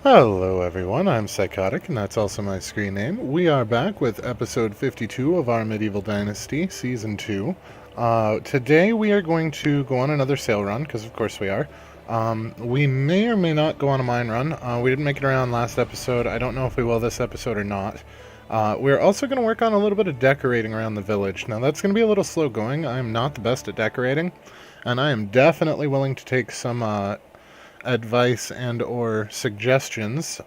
Hello everyone, I'm Psychotic, and that's also my screen name. We are back with episode 52 of our Medieval Dynasty, Season 2. Today we are going to go on another sail run, because of course we are. We may or may not go on a mine run. We didn't make it around last episode. I don't know if we will this episode or not. We're also going to work on a little bit of decorating around the village. Now that's going to be a little slow going. I am not the best at decorating, and I am definitely willing to take some advice and or suggestions.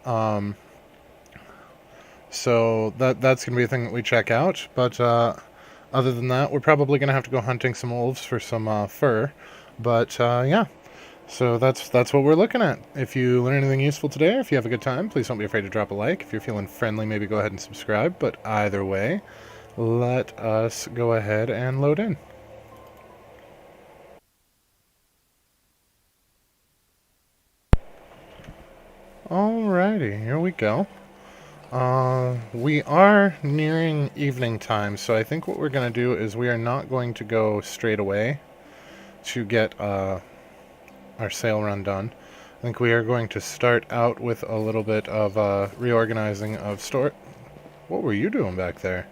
So that's going to be a thing that we check out. But other than that, we're probably going to have to go hunting some wolves for some fur. But yeah, so that's what we're looking at. If you learn anything useful today, or if you have a good time, please don't be afraid to drop a like. If you're feeling friendly, maybe go ahead and subscribe. But either way, let us go ahead and load in. Alrighty, here we go. We are nearing evening time, so I think what we're going to do is we are not going to go straight away to get our sail run done. I think we are going to start out with a little bit of reorganizing of store. What were you doing back there?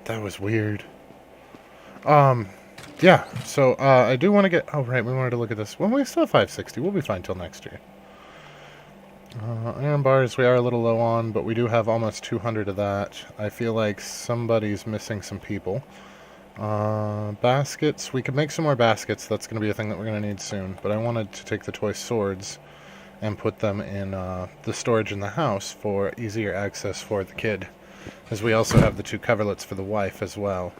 That was weird. Yeah, so I do want to get... Oh, right, we wanted to look at this. Well, we still have 560. We'll be fine till next year. Iron bars we are a little low on, but we do have almost 200 of that. I feel like somebody's missing some people. Baskets. We could make some more baskets. That's going to be a thing that we're going to need soon. But I wanted to take the toy swords and put them in the storage in the house for easier access for the kid. As we also have the 2 coverlets for the wife as well.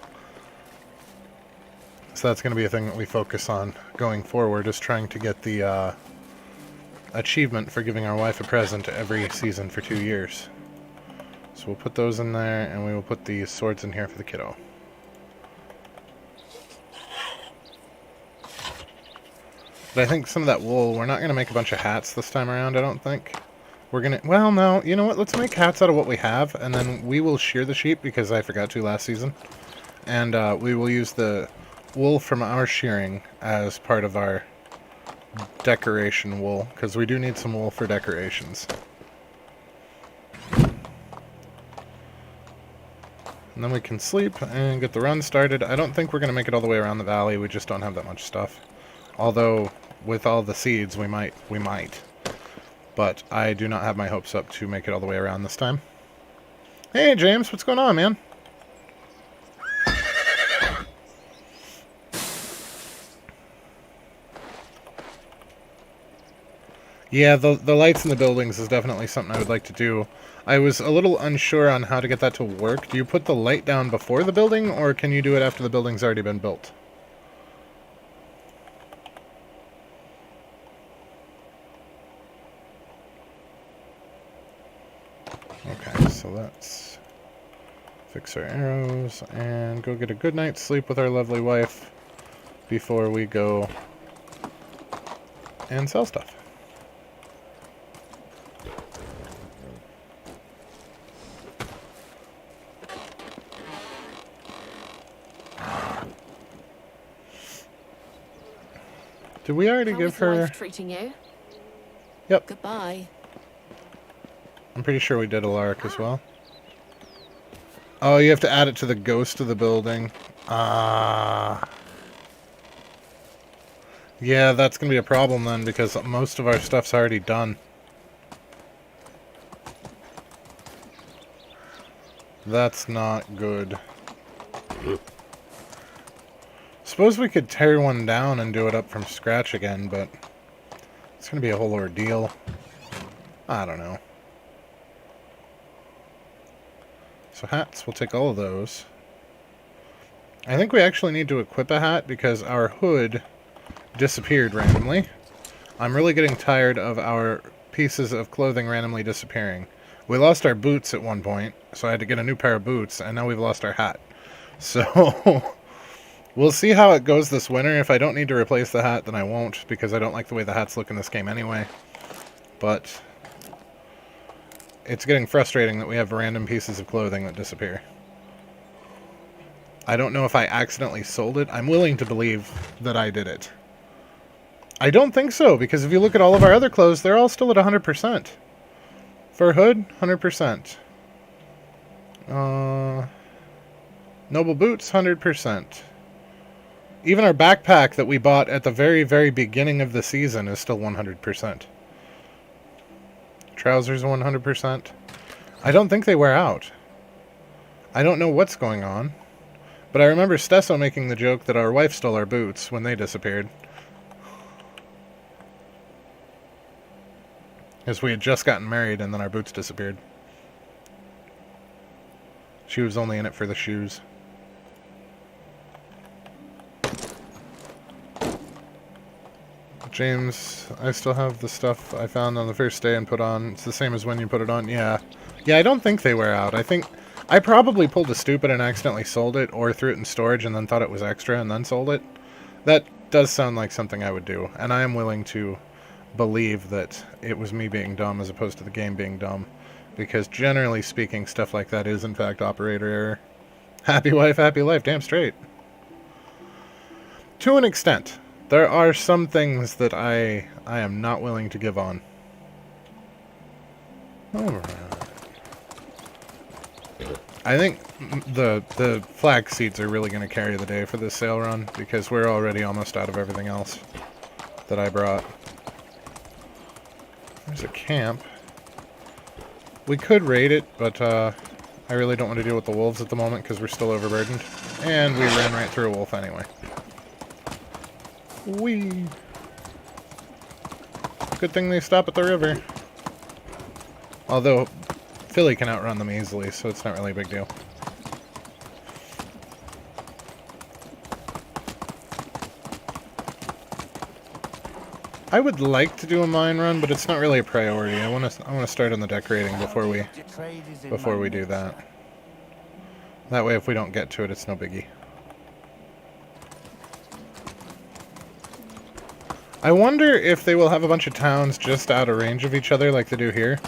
So that's going to be a thing that we focus on going forward, is trying to get the achievement for giving our wife a present every season for 2 years. So we'll put those in there, and we will put the swords in here for the kiddo. But I think some of that wool, we're not going to make a bunch of hats this time around, I don't think. We're going to... Well, no, you know what? Let's make hats out of what we have, and then we will shear the sheep, because I forgot to last season. And we will use the wool from our shearing as part of our decoration wool, because we do need some wool for decorations. And then we can sleep and get the run started. I don't think we're going to make it all the way around the valley. We just don't have that much stuff. Although, with all the seeds, we might. But I do not have my hopes up to make it all the way around this time. Hey, James, what's going on, man? Yeah, the lights in the buildings is definitely something I would like to do. I was a little unsure on how to get that to work. Do you put the light down before the building, or can you do it after the building's already been built? Okay, so let's fix our arrows and go get a good night's sleep with our lovely wife before we go and sell stuff. Did we already give her... Life treating you? Yep. Goodbye. I'm pretty sure we did Alaric as well. Oh, you have to add it to the ghost of the building. Yeah, that's going to be a problem then, because most of our stuff's already done. That's not good. Suppose we could tear one down and do it up from scratch again, but it's going to be a whole ordeal. I don't know. So hats, we'll take all of those. I think we actually need to equip a hat because our hood disappeared randomly. I'm really getting tired of our pieces of clothing randomly disappearing. We lost our boots at one point, so I had to get a new pair of boots, and now we've lost our hat. So... We'll see how it goes this winter. If I don't need to replace the hat, then I won't, because I don't like the way the hats look in this game anyway. But it's getting frustrating that we have random pieces of clothing that disappear. I don't know if I accidentally sold it. I'm willing to believe that I did it. I don't think so, because if you look at all of our other clothes, they're all still at 100%. For hood, 100%. Noble boots, 100%. Even our backpack that we bought at the very, very beginning of the season is still 100%. Trousers, 100%. I don't think they wear out. I don't know what's going on. But I remember Stesso making the joke that our wife stole our boots when they disappeared. Because we had just gotten married and then our boots disappeared. She was only in it for the shoes. James, I still have the stuff I found on the first day and put on. It's the same as when you put it on. Yeah. Yeah, I don't think they wear out. I think I probably pulled a stupid and accidentally sold it, or threw it in storage and then thought it was extra and then sold it. That does sound like something I would do, and I am willing to believe that it was me being dumb as opposed to the game being dumb, because generally speaking, stuff like that is in fact operator error. Happy wife, happy life, damn straight. To an extent. There are some things that I am not willing to give on. Alright. I think the flag seeds are really going to carry the day for this sale run, because we're already almost out of everything else that I brought. There's a camp. We could raid it, but I really don't want to deal with the wolves at the moment because we're still overburdened. And we ran right through a wolf anyway. Whee! Good thing they stop at the river. Although, Philly can outrun them easily, so it's not really a big deal. I would like to do a mine run, but it's not really a priority. I want to start on the decorating before we do that. That way, if we don't get to it, it's no biggie. I wonder if they will have a bunch of towns just out of range of each other like they do here.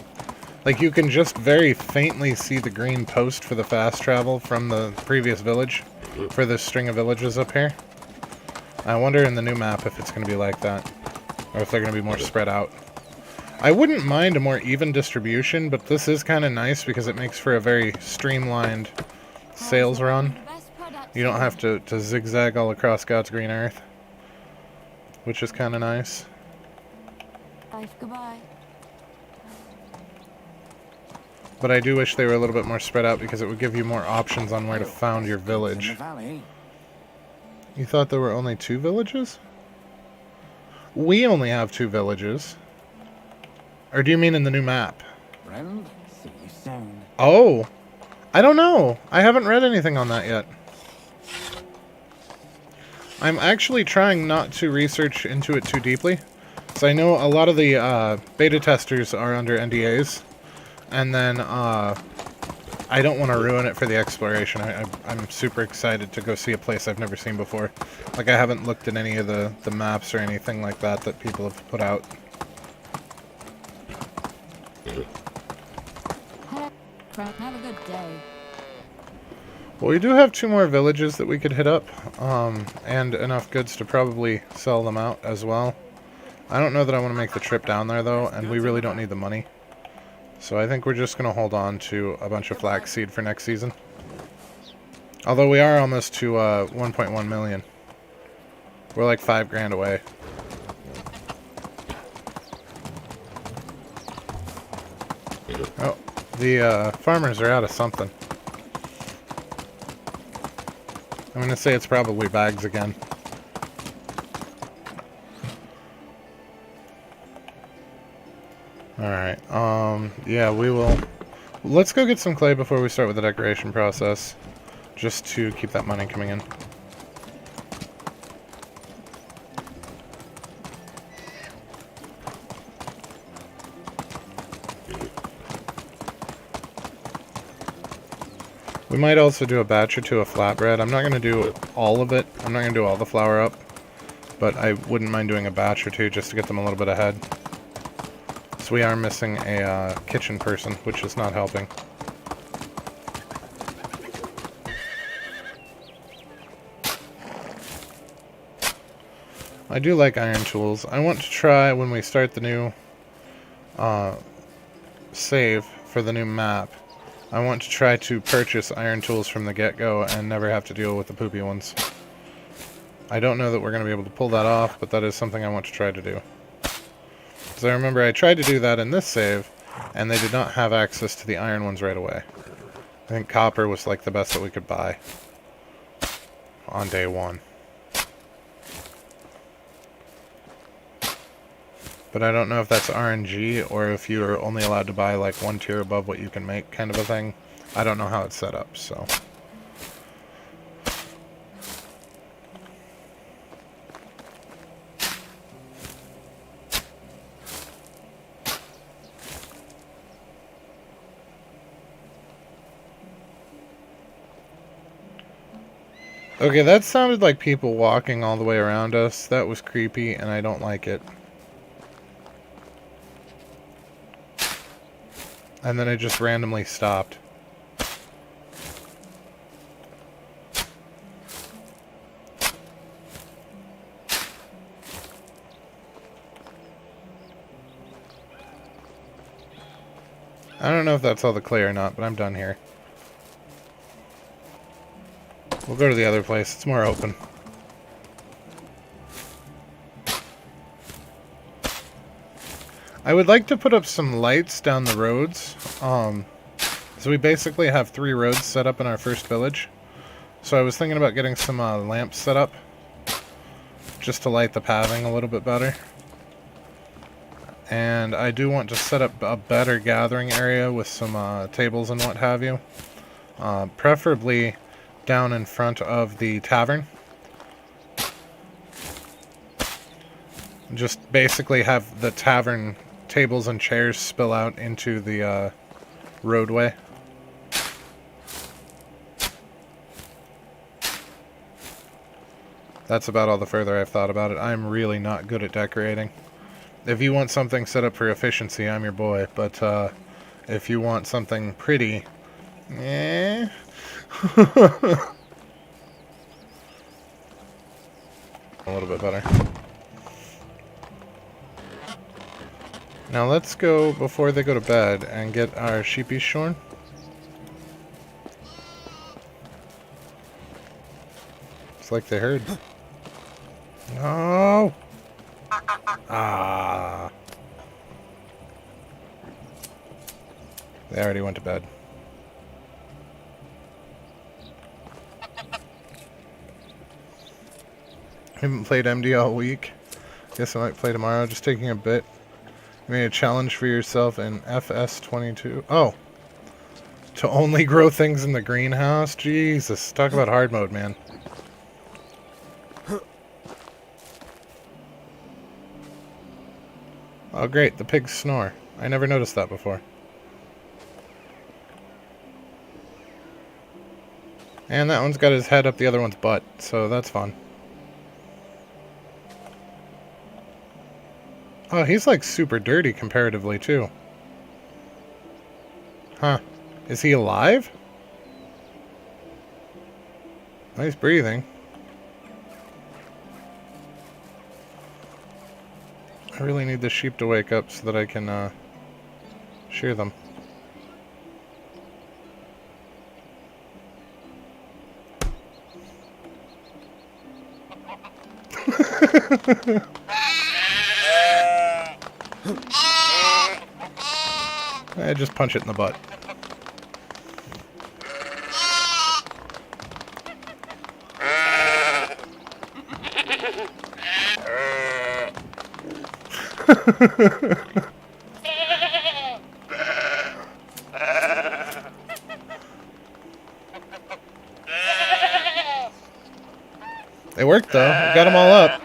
Like, you can just very faintly see the green post for the fast travel from the previous village for this string of villages up here. I wonder in the new map if it's going to be like that, or if they're going to be more spread out. I wouldn't mind a more even distribution, but this is kind of nice because it makes for a very streamlined sales run. You don't have to zigzag all across God's green earth, which is kind of nice. Life, goodbye. But I do wish they were a little bit more spread out because it would give you more options on where to found your village. You thought there were only 2 villages? We only have 2 villages. Or do you mean in the new map? Friend, see you soon. Oh! I don't know. I haven't read anything on that yet. I'm actually trying not to research into it too deeply. So I know a lot of the beta testers are under NDAs. And then I don't want to ruin it for the exploration. I'm super excited to go see a place I've never seen before. Like, I haven't looked at any of the maps or anything like that that people have put out. Have a good day. Well, we do have 2 more villages that we could hit up, and enough goods to probably sell them out as well. I don't know that I want to make the trip down there, though, and we really don't need the money. So I think we're just going to hold on to a bunch of flaxseed for next season. Although we are almost to 1.1 million. We're like 5 grand away. Oh, the farmers are out of something. I'm going to say it's probably bags again. Alright, yeah, we will... Let's go get some clay before we start with the decoration process, just to keep that money coming in. We might also do a batch or 2 of flatbread. I'm not going to do all of it. I'm not going to do all the flour up, but I wouldn't mind doing a batch or 2 just to get them a little bit ahead. So we are missing a kitchen person, which is not helping. I do like iron tools. I want to try, when we start the new save for the new map, I want to try to purchase iron tools from the get-go and never have to deal with the poopy ones. I don't know that we're going to be able to pull that off, but that is something I want to try to do. Because I remember I tried to do that in this save, and they did not have access to the iron ones right away. I think copper was like the best that we could buy on day one. But I don't know if that's RNG or if you're only allowed to buy like one tier above what you can make kind of a thing. I don't know how it's set up, so. Okay, that sounded like people walking all the way around us. That was creepy, and I don't like it. And then it just randomly stopped. I don't know if that's all the clay or not, but I'm done here. We'll go to the other place. It's more open. I would like to put up some lights down the roads. So we basically have 3 roads set up in our first village. So I was thinking about getting some lamps set up just to light the pathing a little bit better. And I do want to set up a better gathering area with some tables and what have you. Preferably down in front of the tavern. Just basically have the tavern tables and chairs spill out into the roadway. That's about all the further I've thought about it. I'm really not good at decorating. If you want something set up for efficiency, I'm your boy. But if you want something pretty, eh. A little bit better. Now let's go, before they go to bed, and get our sheepies shorn. It's like they heard. No! Ah! They already went to bed. Haven't played MD all week. Guess I might play tomorrow. Just taking a bit. You made a challenge for yourself in FS22. Oh! To only grow things in the greenhouse? Jesus. Talk about hard mode, man. Oh great, the pigs snore. I never noticed that before. And that one's got his head up the other one's butt, so that's fun. Oh, he's like super dirty comparatively too. Huh. Is he alive? Nice breathing. I really need the sheep to wake up so that I can shear them. Just punch it in the butt. They worked though. We got them all up.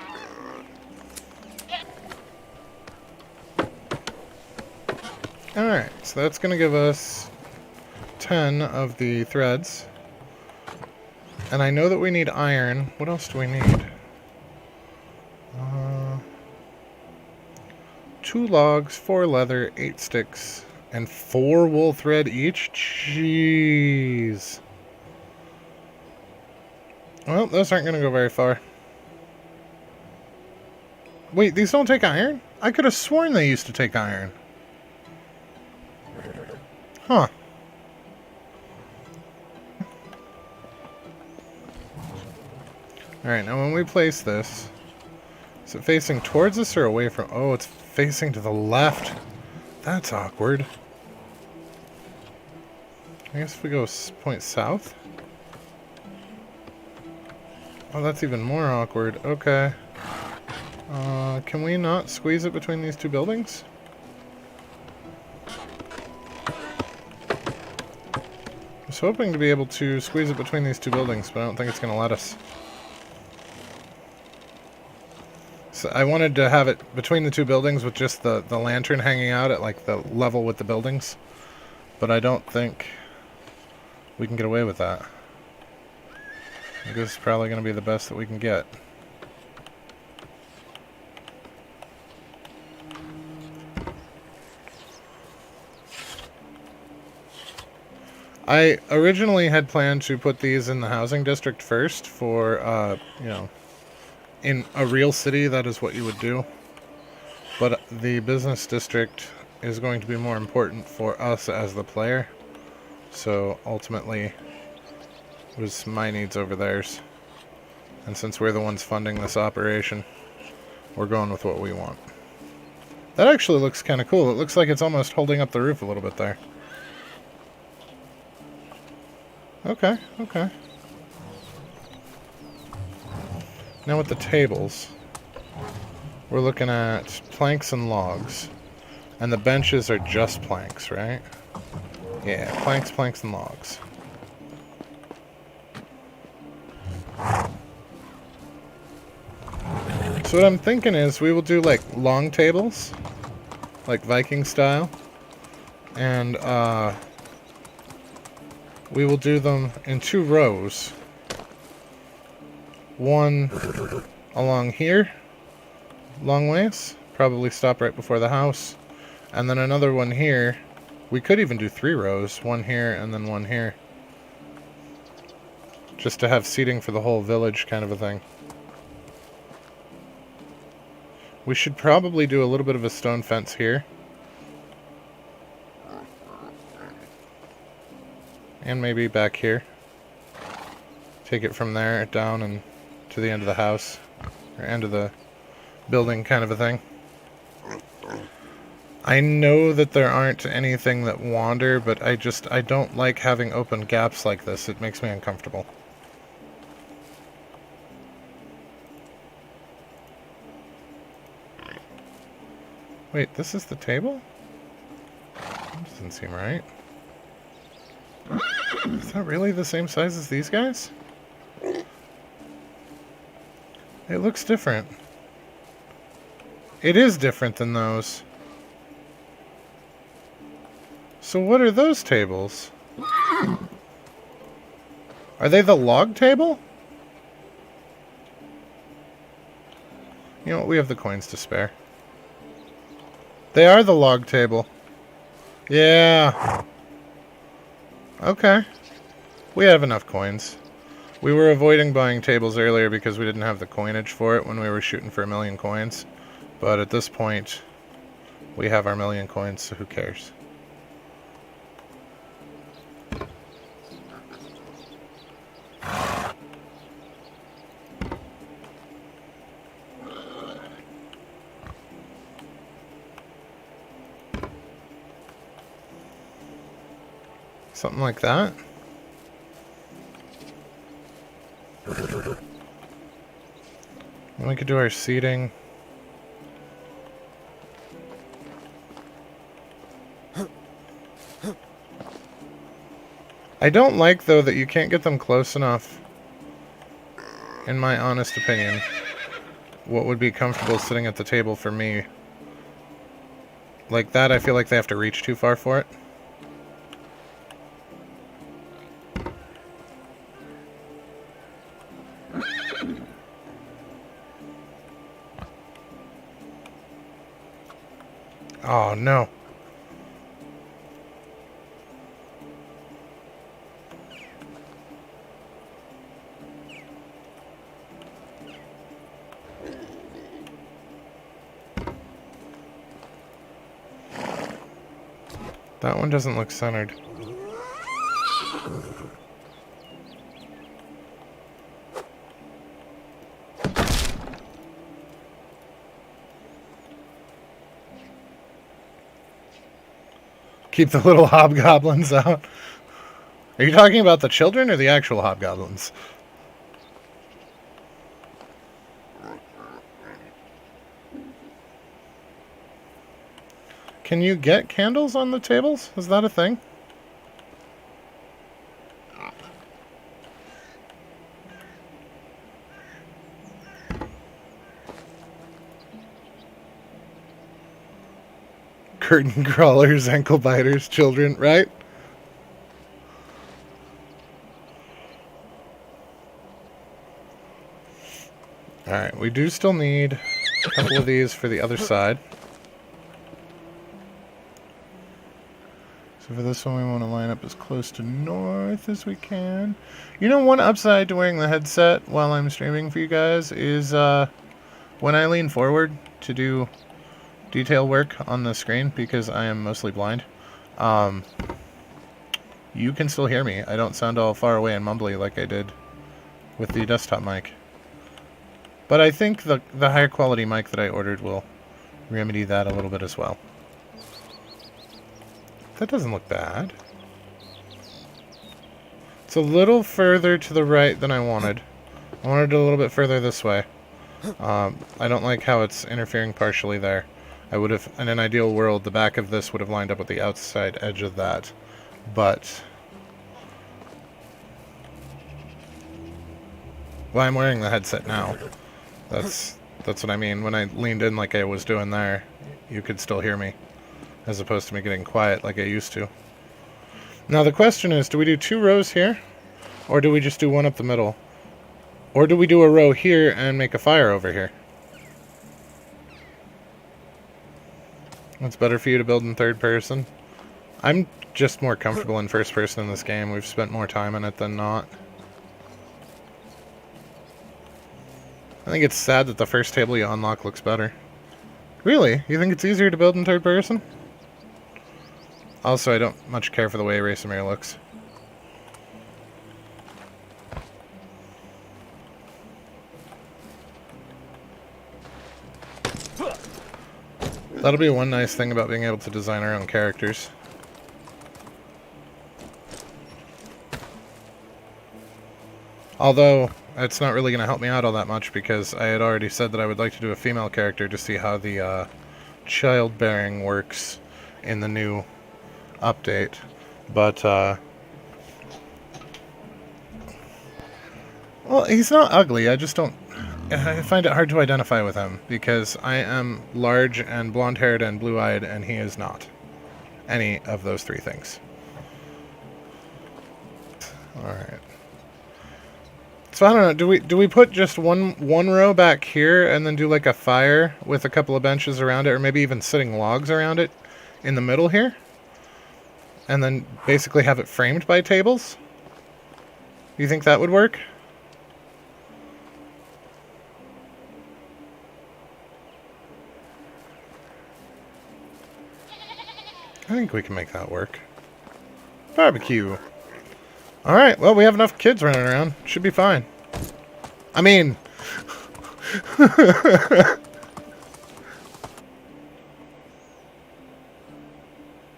Alright, so that's going to give us 10 of the threads. And I know that we need iron. What else do we need? 2 logs, 4 leather, 8 sticks, and 4 wool thread each? Jeez. Well, those aren't going to go very far. Wait, these don't take iron? I could have sworn they used to take iron. Huh. Alright, now when we place this, is it facing towards us or away from... Oh, it's facing to the left. That's awkward. I guess if we go point south. Oh, that's even more awkward. Okay. Can we not squeeze it between these two buildings? I was hoping to be able to squeeze it between these two buildings, but I don't think it's going to let us. So I wanted to have it between the two buildings with just the lantern hanging out at like the level with the buildings. But I don't think we can get away with that. I think this is probably going to be the best that we can get. I originally had planned to put these in the housing district first for, you know, in a real city, that is what you would do. But the business district is going to be more important for us as the player. So ultimately, it was my needs over theirs. And since we're the ones funding this operation, we're going with what we want. That actually looks kind of cool. It looks like it's almost holding up the roof a little bit there. Okay, okay. Now with the tables, we're looking at planks and logs. And the benches are just planks, right? Yeah, planks, planks, and logs. So what I'm thinking is we will do like long tables, like Viking style. And we will do them in 2 rows. One along here, long ways, probably stop right before the house. And then another one here. We could even do 3 rows, one here and then one here. Just to have seating for the whole village kind of a thing. We should probably do a little bit of a stone fence here. And maybe back here. Take it from there down and to the end of the house. Or end of the building kind of a thing. I know that there aren't anything that wander, but I don't like having open gaps like this. It makes me uncomfortable. Wait, this is the table? That doesn't seem right. Is that really the same size as these guys? It looks different. It is different than those. So what are those tables? Are they the log table? You know what, we have the coins to spare. They are the log table. Yeah. Okay. We have enough coins. We were avoiding buying tables earlier because we didn't have the coinage for it when we were shooting for 1,000,000 coins. But at this point, we have our 1,000,000 coins, so who cares? Something like that. And we could do our seating. I don't like, though, that you can't get them close enough, in my honest opinion, what would be comfortable sitting at the table for me. Like that, I feel like they have to reach too far for it. Oh, no. That one doesn't look centered. Keep the little hobgoblins out. Are you talking about the children or the actual hobgoblins? Can you get candles on the tables? Is that a thing? Curtain crawlers, ankle biters, children, right? Alright, we do still need a couple of these for the other side. So for this one, we want to line up as close to north as we can. You know, one upside to wearing the headset while I'm streaming for you guys is when I lean forward to do detail work on the screen, because I am mostly blind, you can still hear me. I don't sound all far away and mumbly like I did with the desktop mic. But I think the higher quality mic that I ordered will remedy that a little bit as well. That doesn't look bad. It's a little further to the right than I wanted. I wanted it a little bit further this way. I don't like how it's interfering partially there. I would have, in an ideal world, the back of this would have lined up with the outside edge of that. But well, I'm wearing the headset now. That's what I mean. When I leaned in like I was doing there, you could still hear me, as opposed to me getting quiet like I used to. Now the question is, do we do 2 rows here? Or do we just do one up the middle? Or do we do a row here and make a fire over here? What's better for you to build in third person? I'm just more comfortable in first person in this game. We've spent more time in it than not. I think it's sad that the first table you unlock looks better. Really? You think it's easier to build in third person? Also, I don't much care for the way Erasemir looks. That'll be one nice thing about being able to design our own characters. Although, it's not really going to help me out all that much, because I had already said that I would like to do a female character to see how the childbearing works in the new update. But, well, he's not ugly, I just don't... I find it hard to identify with him, because I am large and blonde-haired and blue-eyed, and he is not any of those 3 things. Alright. So I don't know, do we put just one row back here and then do like a fire with a couple of benches around it, or maybe even sitting logs around it in the middle here? And then basically have it framed by tables? You think that would work? I think we can make that work. Barbecue. Alright, well, we have enough kids running around. Should be fine. I mean...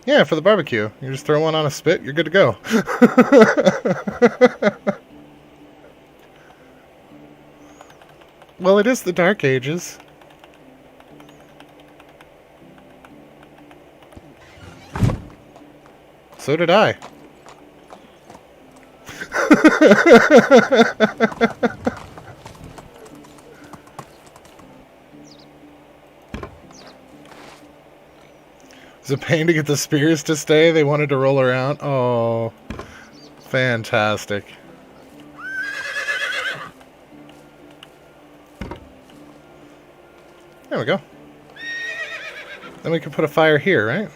yeah, for the barbecue. You just throw one on a spit, you're good to go. Well, it is the Dark Ages. So did I. It's a pain to get the spears to stay. They wanted to roll around. Oh, fantastic. There we go. Then we can put a fire here, right?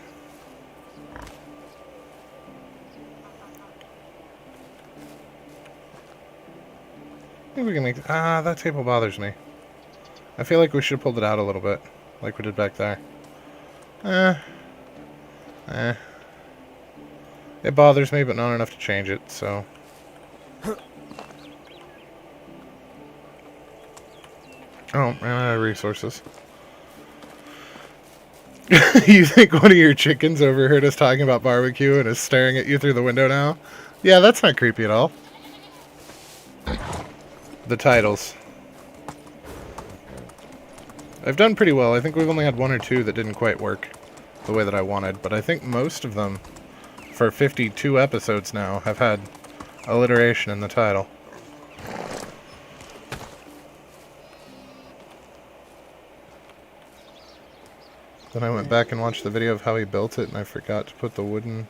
I think we can make... Ah, that table bothers me. I feel like we should have pulled it out a little bit, like we did back there. It bothers me, but not enough to change it, so... Oh, ran out of resources. You think one of your chickens overheard us talking about barbecue and is staring at you through the window now? Yeah, that's not creepy at all. The titles. I've done pretty well. I think we've only had one or two that didn't quite work the way that I wanted, but I think most of them, for 52 episodes now, have had alliteration in the title. Then I went back and watched the video of how he built it, and I forgot to put the wooden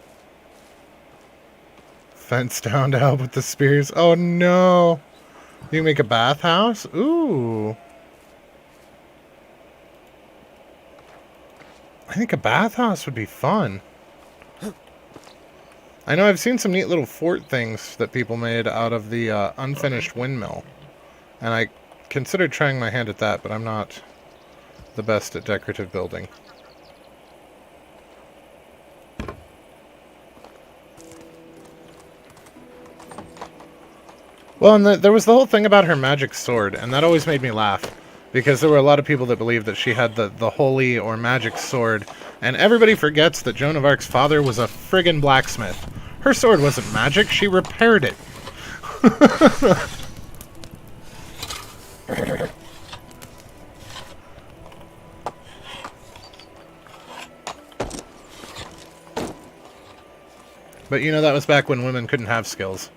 fence down to help with the spears. Oh no! You can make a bathhouse? Ooh! I think a bathhouse would be fun. I know I've seen some neat little fort things that people made out of the unfinished windmill. And I considered trying my hand at that, but I'm not the best at decorative building. Well, and there was the whole thing about her magic sword, and that always made me laugh. Because there were a lot of people that believed that she had the holy or magic sword. And everybody forgets that Joan of Arc's father was a friggin' blacksmith. Her sword wasn't magic, she repaired it. But you know, that was back when women couldn't have skills.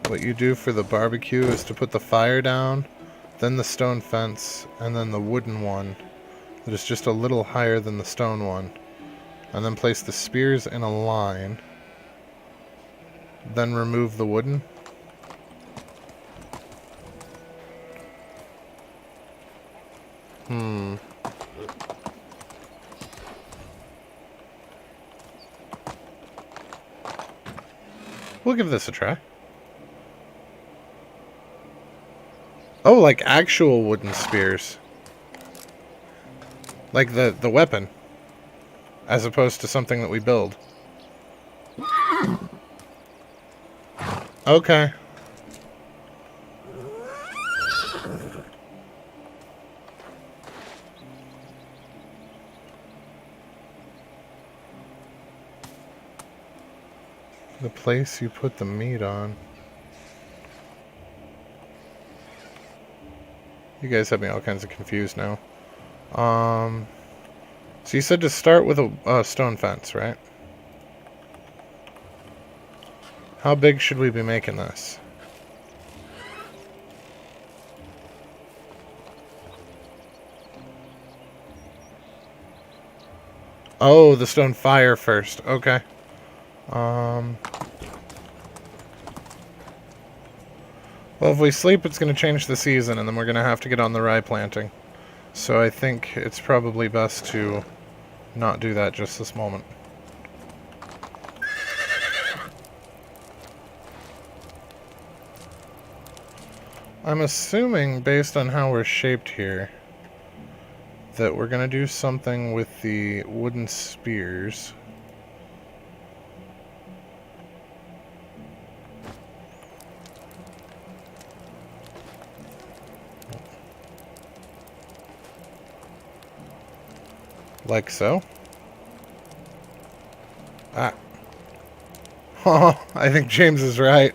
What you do for the barbecue is to put the fire down, then the stone fence, and then the wooden one that is just a little higher than the stone one. And then place the spears in a line. Then remove the wooden. We'll give this a try. Oh, like actual wooden spears. Like the weapon. As opposed to something that we build. Okay. The place you put the meat on. You guys have me all kinds of confused now. So you said to start with a stone fence, right? How big should we be making this? Oh, the stone fire first. Okay. Well, if we sleep, it's going to change the season, and then we're going to have to get on the rye planting. So I think it's probably best to not do that just this moment. I'm assuming, based on how we're shaped here, that we're going to do something with the wooden spears. Like so. Ah. Oh, I think James is right.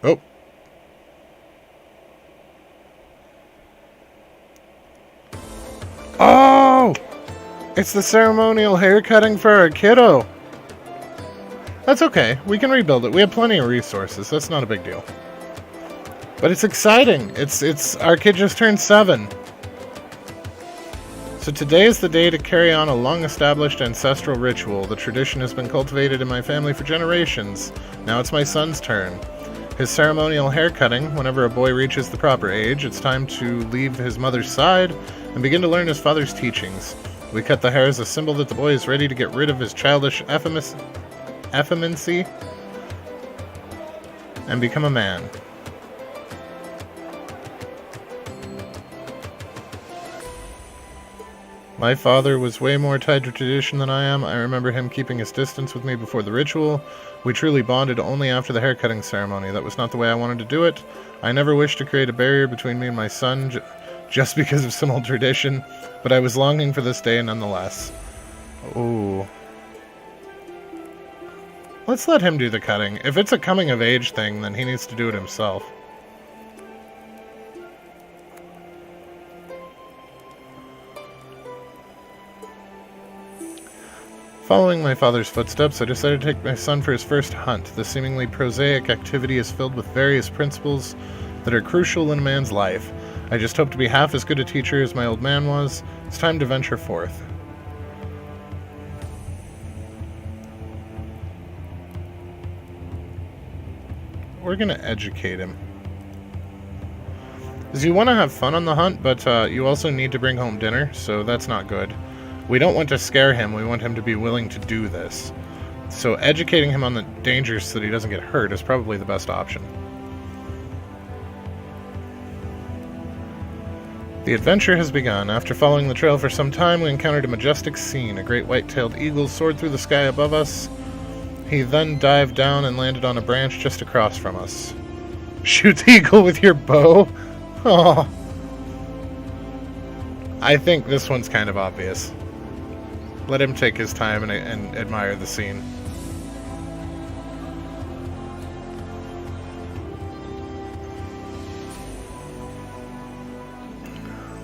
Oh. Oh! It's the ceremonial haircutting for our kiddo. That's okay. We can rebuild it. We have plenty of resources. That's not a big deal. But it's exciting. It's our kid just turned 7. So today is the day to carry on a long-established ancestral ritual. The tradition has been cultivated in my family for generations. Now it's my son's turn. His ceremonial haircutting, whenever a boy reaches the proper age, it's time to leave his mother's side and begin to learn his father's teachings. We cut the hair as a symbol that the boy is ready to get rid of his childish effeminacy and become a man. My father was way more tied to tradition than I am. I remember him keeping his distance with me before the ritual. We truly bonded only after the haircutting ceremony. That was not the way I wanted to do it. I never wished to create a barrier between me and my son just because of some old tradition, but I was longing for this day nonetheless. Ooh. Let's let him do the cutting. If it's a coming-of-age thing, then he needs to do it himself. Following my father's footsteps, I decided to take my son for his first hunt. The seemingly prosaic activity is filled with various principles that are crucial in a man's life. I just hope to be half as good a teacher as my old man was. It's time to venture forth. We're going to educate him. Because you want to have fun on the hunt, but you also need to bring home dinner, so that's not good. We don't want to scare him, we want him to be willing to do this. So educating him on the dangers so that he doesn't get hurt is probably the best option. The adventure has begun. After following the trail for some time, we encountered a majestic scene. A great white-tailed eagle soared through the sky above us. He then dived down and landed on a branch just across from us. Shoot the eagle with your bow? Oh. I think this one's kind of obvious. Let him take his time and admire the scene.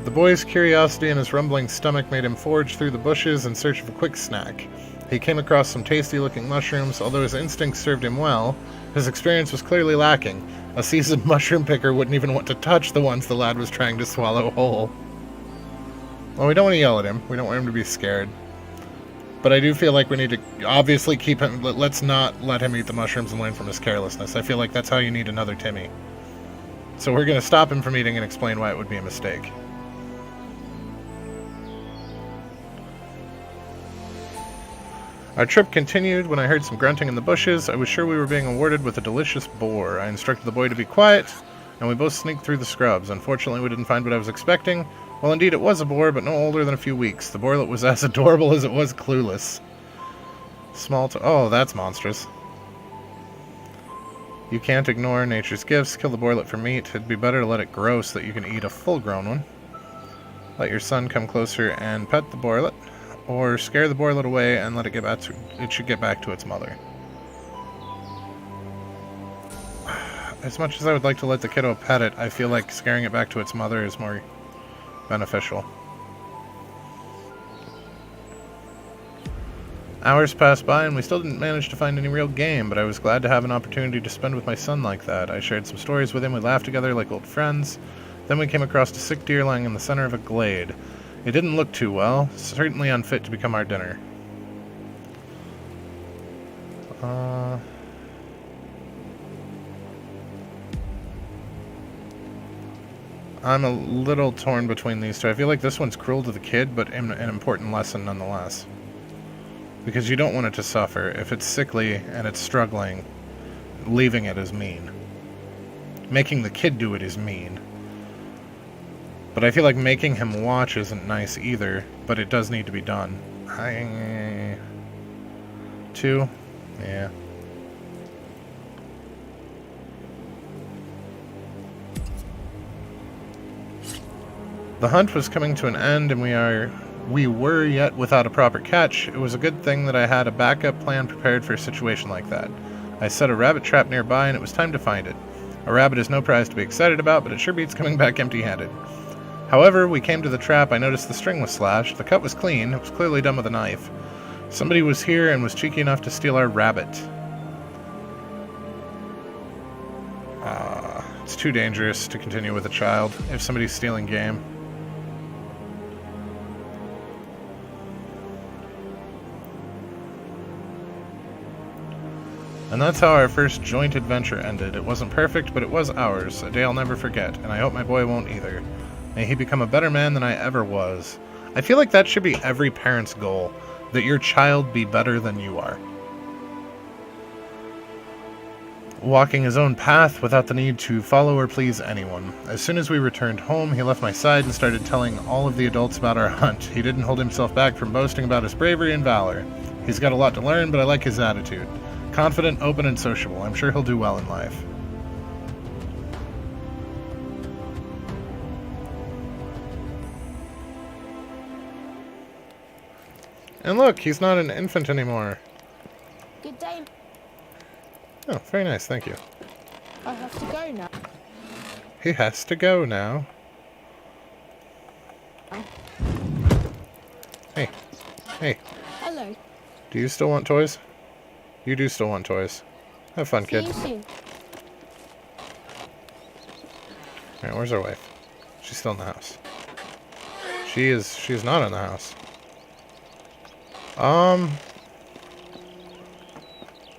The boy's curiosity and his rumbling stomach made him forage through the bushes in search of a quick snack. He came across some tasty-looking mushrooms. Although his instincts served him well, his experience was clearly lacking. A seasoned mushroom picker wouldn't even want to touch the ones the lad was trying to swallow whole. Well, we don't want to yell at him. We don't want him to be scared. But I do feel like we need to obviously keep him... Let's not let him eat the mushrooms and learn from his carelessness. I feel like that's how you need another Timmy. So we're going to stop him from eating and explain why it would be a mistake. Our trip continued. When I heard some grunting in the bushes, I was sure we were being awarded with a delicious boar. I instructed the boy to be quiet, and we both sneaked through the scrubs. Unfortunately, we didn't find what I was expecting. Well, indeed, it was a boar, but no older than a few weeks. The boarlet was as adorable as it was clueless. Oh, that's monstrous. You can't ignore nature's gifts. Kill the boarlet for meat. It'd be better to let it grow so that you can eat a full-grown one. Let your son come closer and pet the boarlet. Or scare the boarlet away and let it get back to... It should get back to its mother. As much as I would like to let the kiddo pet it, I feel like scaring it back to its mother is more beneficial. Hours passed by and we still didn't manage to find any real game, but I was glad to have an opportunity to spend with my son like that. I shared some stories with him, we laughed together like old friends. Then we came across a sick deer lying in the center of a glade. It didn't look too well, certainly unfit to become our dinner. I'm a little torn between these two. I feel like this one's cruel to the kid, but an important lesson nonetheless. Because you don't want it to suffer. If it's sickly and it's struggling, leaving it is mean. Making the kid do it is mean. But I feel like making him watch isn't nice either, but it does need to be done. 2? Yeah. The hunt was coming to an end, and we were yet without a proper catch. It was a good thing that I had a backup plan prepared for a situation like that. I set a rabbit trap nearby, and it was time to find it. A rabbit is no prize to be excited about, but it sure beats coming back empty-handed. However, we came to the trap. I noticed the string was slashed. The cut was clean. It was clearly done with a knife. Somebody was here and was cheeky enough to steal our rabbit. It's too dangerous to continue with a child if somebody's stealing game. And that's how our first joint adventure ended. It wasn't perfect, but it was ours. A day I'll never forget, and I hope my boy won't either. May he become a better man than I ever was. I feel like that should be every parent's goal, that your child be better than you are. walking his own path without the need to follow or please anyone. As soon as we returned home, he left my side and started telling all of the adults about our hunt. He didn't hold himself back from boasting about his bravery and valor. He's got a lot to learn, but I like his attitude. Confident, open, and sociable. I'm sure he'll do well in life. And look, he's not an infant anymore. Good day. Oh, very nice, thank you. I have to go now. He has to go now. Hey. Hey. Hello. Do you still want toys? You do still want toys. Have fun, kid. See you soon. Alright, where's our wife? She's still in the house. She's not in the house.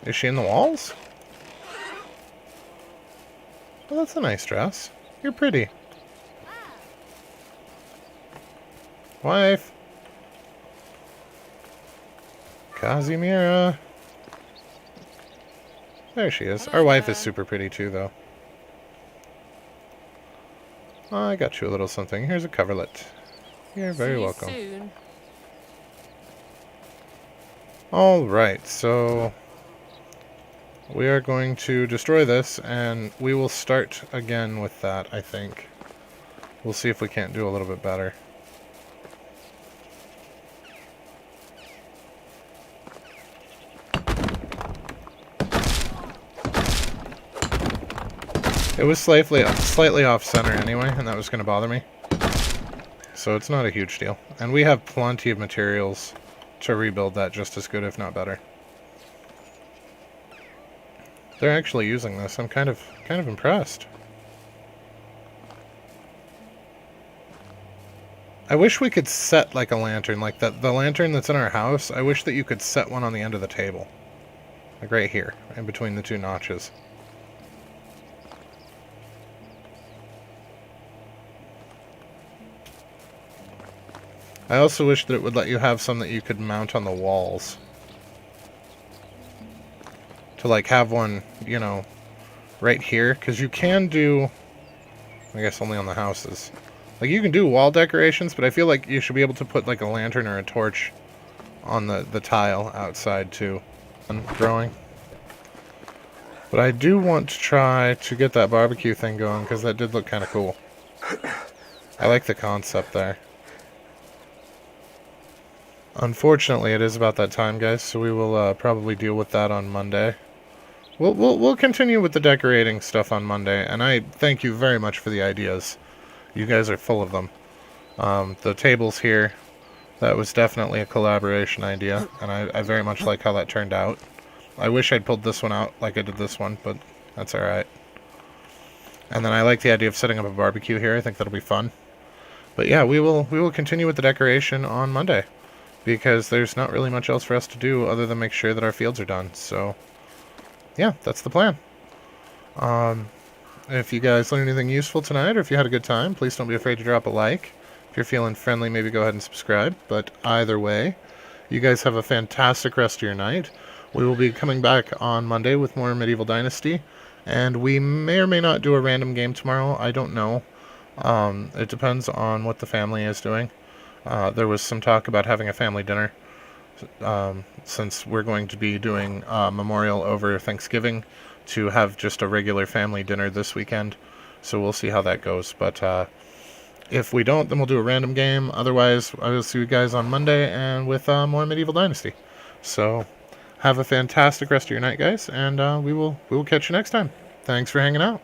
Is she in the walls? Well, that's a nice dress. You're pretty. Wife. Kazimira. There she is. Our wife is super pretty too, though. I got you a little something. Here's a coverlet. You're very welcome. Soon. Alright, so we are going to destroy this, and we will start again with that, I think. We'll see if we can't do a little bit better. It was slightly off-center anyway, and that was going to bother me. So it's not a huge deal. And we have plenty of materials to rebuild that just as good, if not better. They're actually using this. I'm kind of impressed. I wish we could set like a lantern, like the lantern that's in our house. I wish that you could set one on the end of the table. Like right here, in between the two notches. I also wish that it would let you have some that you could mount on the walls. To like have one, you know, right here. Because you can do, I guess only on the houses. Like you can do wall decorations, but I feel like you should be able to put like a lantern or a torch on the tile outside too. Growing. But I do want to try to get that barbecue thing going because that did look kind of cool. I like the concept there. Unfortunately, it is about that time, guys, so we will probably deal with that on Monday. We'll continue with the decorating stuff on Monday, and I thank you very much for the ideas. You guys are full of them. The tables here, that was definitely a collaboration idea, and I very much like how that turned out. I wish I'd pulled this one out like I did this one, but that's alright. And then I like the idea of setting up a barbecue here. I think that'll be fun. But yeah, we will continue with the decoration on Monday, because there's not really much else for us to do other than make sure that our fields are done. So yeah, that's the plan. If you guys learned anything useful tonight, or if you had a good time, please don't be afraid to drop a like. If you're feeling friendly, maybe go ahead and subscribe. But either way, you guys have a fantastic rest of your night. We will be coming back on Monday with more Medieval Dynasty, and we may or may not do a random game tomorrow. I don't know. It depends on what the family is doing. There was some talk about having a family dinner, since we're going to be doing Memorial over Thanksgiving, to have just a regular family dinner this weekend. So we'll see how that goes. But if we don't, then we'll do a random game. Otherwise, I will see you guys on Monday and with more Medieval Dynasty. So have a fantastic rest of your night, guys, and we will catch you next time. Thanks for hanging out.